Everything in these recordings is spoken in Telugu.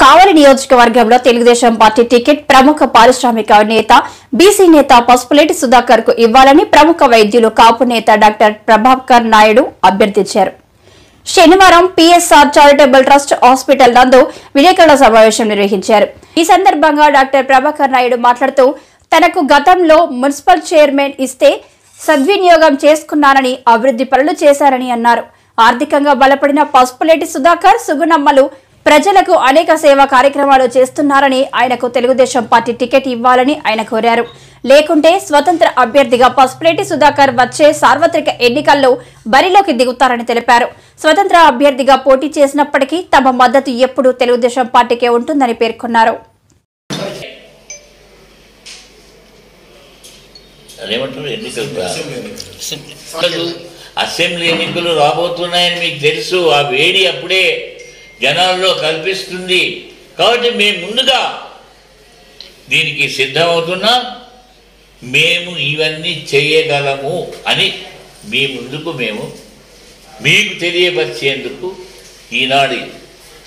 కావలి నియోజకవర్గంలో తెలుగుదేశం పార్టీ టికెట్ ప్రముఖ పారిశ్రామిక నేత బీసీ నేత పసుపులేటి సుధాకర్ కు ఇవ్వాలని ప్రముఖ వైద్యులు కాపు నేత డాక్టర్ ప్రభాకర్ నాయుడు అభ్యర్థించారు. శనివారం పీఎస్ఆర్ చారిటబుల్ ట్రస్ట్ హాస్పిటల్ నందు విలేకరుల సమావేశం నిర్వహించారు. ఈ సందర్భంగా డాక్టర్ ప్రభాకర్ నాయుడు మాట్లాడుతూ తనకు గతంలో మున్సిపల్ చైర్మన్ ఇస్తే సద్వినియోగం చేసుకున్నానని, అభివృద్ధి పనులు చేశారని అన్నారు. ఆర్థికంగా బలపడిన పసుపులేటి సుధాకర్ సుగుణమ్మలు ప్రజలకు అనేక సేవా కార్యక్రమాలు చేస్తున్నారని, ఆయనకు తెలుగుదేశం పార్టీ టికెట్ ఇవ్వాలని ఆయన కోరారు. లేకుంటే స్వతంత్ర అభ్యర్థిగా పసుపులేటి సుధాకర్ వచ్చే సార్వత్రిక ఎన్నికల్లో బరిలోకి దిగుతారని తెలిపారు. స్వతంత్ర అభ్యర్థిగా పోటీ చేసినప్పటికీ తమ మద్దతు ఎప్పుడూ తెలుగుదేశం పార్టీకే ఉంటుందని పేర్కొన్నారు. అసెంబ్లీ ఎన్నికలు రాబోతున్నాయని మీకు తెలుసు. ఆ వేడి అప్పుడే జనాల్లో కల్పిస్తుంది. కాబట్టి మేము ముందుగా దీనికి సిద్ధమవుతున్నాం. మేము ఇవన్నీ చేయగలము అని మీ ముందుకు మీకు తెలియపరిచేందుకు ఈనాడు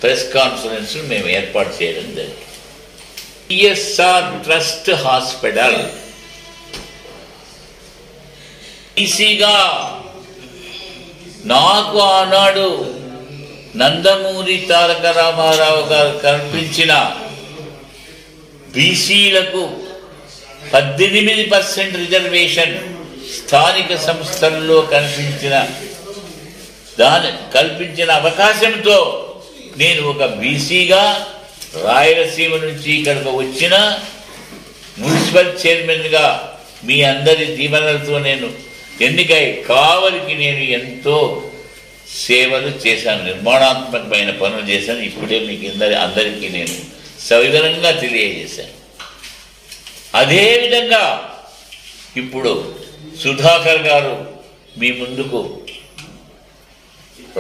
ప్రెస్ కాన్ఫరెన్స్ మేము ఏర్పాటు చేయడం జరిగింది. పిఎస్ఆర్ ట్రస్ట్ హాస్పిటల్ ఈసీగా నాకు ఆనాడు నందమూరి తారక రామారావు గారు కల్పించిన బీసీలకు 18% రిజర్వేషన్ స్థానిక సంస్థల్లో కల్పించిన అవకాశంతో నేను ఒక బీసీగా రాయలసీమ నుంచి ఇక్కడికి వచ్చిన మున్సిపల్ చైర్మన్గా మీ అందరి దీవెనలతో నేను ఎన్నికై కావలికి నేను ఎంతో సేవలు చేశాను, నిర్మాణాత్మకమైన పనులు చేశాను. ఇప్పుడే మీకు అందరికీ నేను సవివరంగా తెలియజేశాను. అదేవిధంగా ఇప్పుడు సుధాకర్ గారు మీ ముందుకు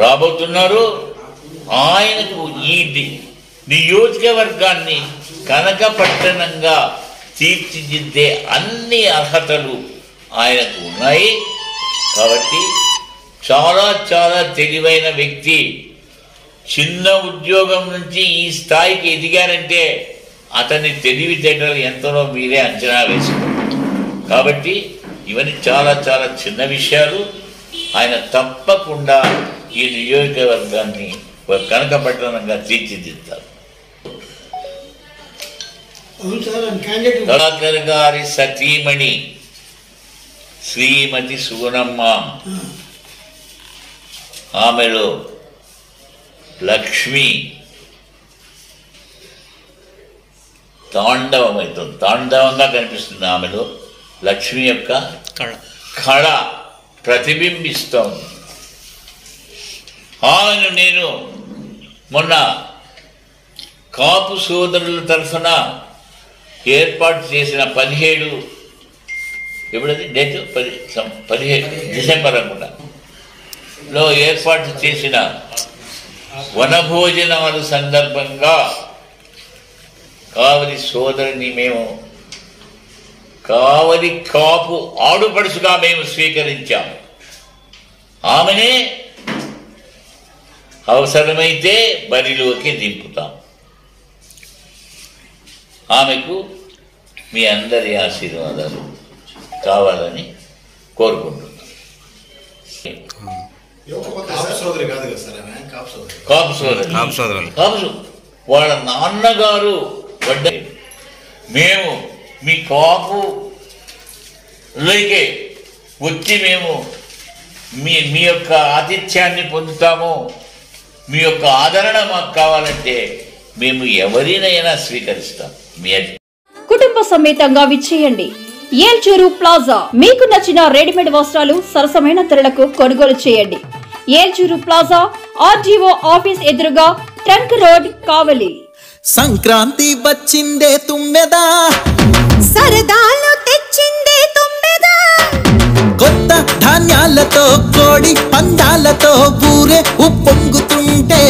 రాబోతున్నారు. ఆయనకు ఈ నియోజకవర్గాన్ని కనకపట్టణంగా తీర్చిదిద్దే అన్ని అర్హతలు ఆయనకు ఉన్నాయి. కాబట్టి చాలా చాలా తెలివైన వ్యక్తి. చిన్న ఉద్యోగం నుంచి ఈ స్థాయికి ఎదిగారంటే అతని తెలివితేటలు ఎంతనో మీరే అంచనా వేసుకున్నారు. కాబట్టి ఇవన్నీ చాలా చాలా చిన్న విషయాలు. ఆయన తప్పకుండా ఈ నియోజకవర్గాన్ని కనకపట్టణంగా తీర్చిదిద్దారు. సుధాకర్ గారి సతీమణి శ్రీమతి సుగుణమ్మ, ఆమెలో లక్ష్మి తాండవంగా కనిపిస్తుంది. ఆమెలో లక్ష్మి యొక్క కళ ప్రతిబింబిస్తోంది. ఆమెను నేను మొన్న కాపు సోదరుల తరఫున ఏర్పాటు చేసిన 17 ఎప్పుడది డేట్ 17 డిసెంబర్ అనుకుంటా లో ఏర్పాటు చేసిన వనభోజనాల సందర్భంగా కావలి సోదరిని మేము కావలి కాపు ఆడుపడుచుగా మేము స్వీకరించాము. ఆమెనే అవసరమైతే బరిలోకి దింపుతాం. ఆమెకు మీ అందరి ఆశీర్వాదాలు కావాలని కోరుకుంటున్నాను. వాళ్ళ నాన్నగారు మేము మీ కాపు లోకే వచ్చి మేము మీ యొక్క ఆతిథ్యాన్ని పొందుతాము. మీ యొక్క ఆదరణ మాకు కావాలంటే మేము ఎవరినైనా స్వీకరిస్తాం. కుటుంబ సమేతంగా విచ్చేయండి. ఏల్చూరు ప్లాజా. మీకు నచ్చిన రెడీమేడ్ వస్త్రాలు సరసమైన ధరలకు కొనుగోలు చేయండి. ఏల్చూరు ప్లాజా, ఆర్డీఓ ఆఫీస్ ఎదురుగా, ట్రంక్ రోడ్, కావలి. సంక్రాంతి వచ్చిందే తుమ్మెదా, సరదాలు తెచ్చిందే తుమ్మెదా, కొత్త ధాన్యాలతో కోడి పందాలతో ఊరే ఉప్పొంగుతుంటే